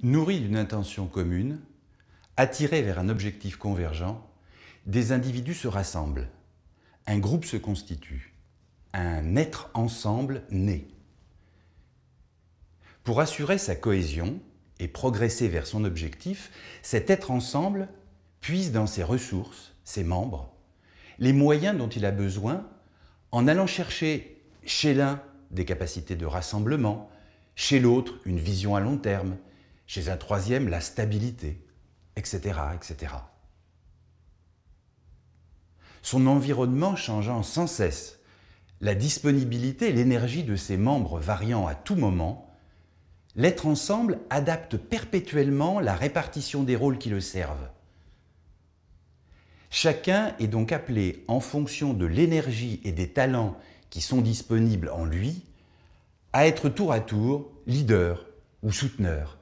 Nourris d'une intention commune, attirés vers un objectif convergent, des individus se rassemblent, un groupe se constitue, un être ensemble naît. Pour assurer sa cohésion et progresser vers son objectif, cet être ensemble puise dans ses ressources, ses membres, les moyens dont il a besoin en allant chercher chez l'un des capacités de rassemblement, chez l'autre une vision à long terme, chez un troisième la stabilité, etc., etc. Son environnement changeant sans cesse, la disponibilité et l'énergie de ses membres variant à tout moment, l'être ensemble adapte perpétuellement la répartition des rôles qui le servent. Chacun est donc appelé, en fonction de l'énergie et des talents qui sont disponibles en lui, à être tour à tour leader ou souteneur.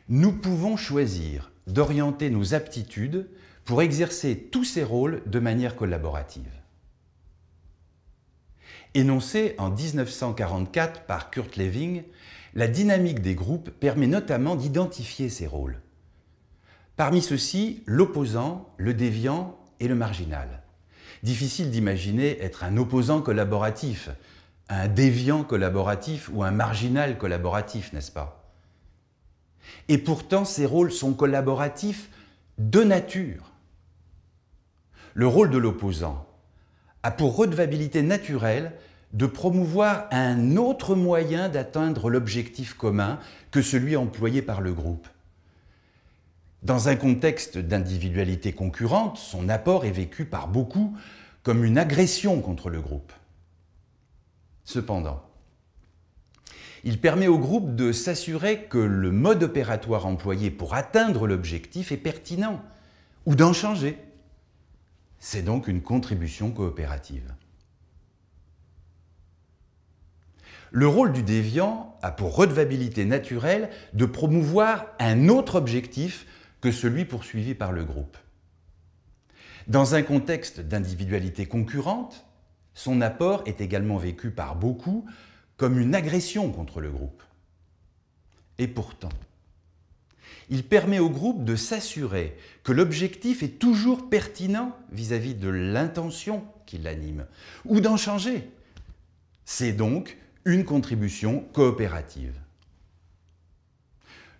Nous pouvons choisir d'orienter nos aptitudes pour exercer tous ces rôles de manière collaborative. Énoncée en 1944 par Kurt Lewing, la dynamique des groupes permet notamment d'identifier ces rôles. Parmi ceux-ci, l'opposant, le déviant et le marginal. Difficile d'imaginer être un opposant collaboratif, un déviant collaboratif ou un marginal collaboratif, n'est-ce pas? Et pourtant, ces rôles sont collaboratifs de nature. Le rôle de l'opposant a pour redevabilité naturelle de promouvoir un autre moyen d'atteindre l'objectif commun que celui employé par le groupe. Dans un contexte d'individualité concurrente, son apport est vécu par beaucoup comme une agression contre le groupe. Cependant, il permet au groupe de s'assurer que le mode opératoire employé pour atteindre l'objectif est pertinent ou d'en changer. C'est donc une contribution coopérative. Le rôle du déviant a pour redevabilité naturelle de promouvoir un autre objectif que celui poursuivi par le groupe. Dans un contexte d'individualité concurrente, son apport est également vécu par beaucoup comme une agression contre le groupe. Et pourtant, il permet au groupe de s'assurer que l'objectif est toujours pertinent vis-à-vis de l'intention qui l'anime, ou d'en changer. C'est donc une contribution coopérative.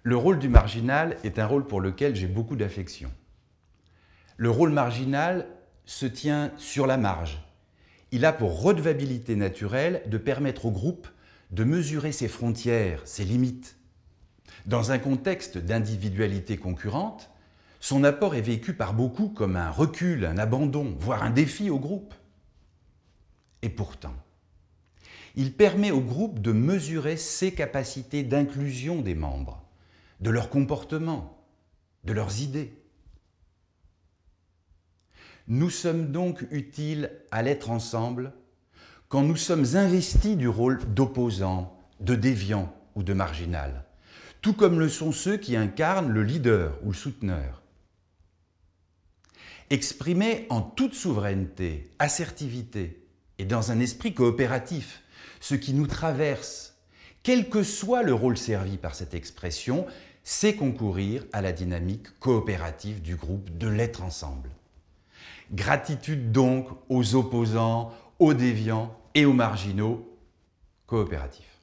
Le rôle du marginal est un rôle pour lequel j'ai beaucoup d'affection. Le rôle marginal se tient sur la marge. Il a pour redevabilité naturelle de permettre au groupe de mesurer ses frontières, ses limites. Dans un contexte d'individualité concurrente, son apport est vécu par beaucoup comme un recul, un abandon, voire un défi au groupe. Et pourtant, il permet au groupe de mesurer ses capacités d'inclusion des membres, de leur comportement, de leurs idées. Nous sommes donc utiles à l'être ensemble quand nous sommes investis du rôle d'opposant, de déviant ou de marginal, tout comme le sont ceux qui incarnent le leader ou le souteneur. Exprimé en toute souveraineté, assertivité et dans un esprit coopératif, ce qui nous traverse, quel que soit le rôle servi par cette expression, c'est concourir à la dynamique coopérative du groupe, de l'être ensemble. Gratitude donc aux opposants, aux déviants et aux marginaux coopératifs.